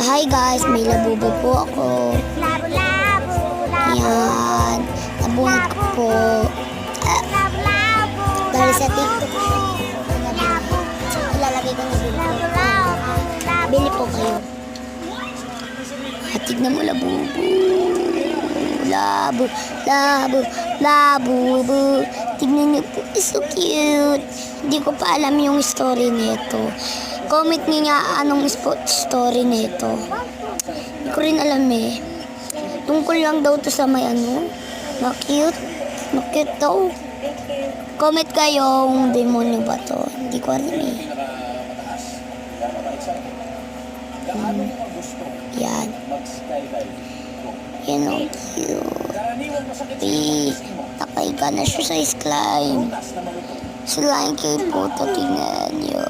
Hi guys, may labubo po ako. Yan. Nabunot ko po. Dahil sa TikTok ko. Ilalagay ko na dito. Bili po kayo. Tignan mo labubo. Labubo. Tignan niyo po. It's so cute. Hindi ko pa alam yung story nito. Comment niyo nga anong story nito. Hindi ko rin alam eh. Tungkol lang daw to sa may ano. Ma-cute. Ma-cute daw. Comment kayo kung demonyo ba to. Hindi ko alam eh. Yan. Yan ang cute. Takay ka na siya sa slime. Slime kayo po. Tingnan nyo.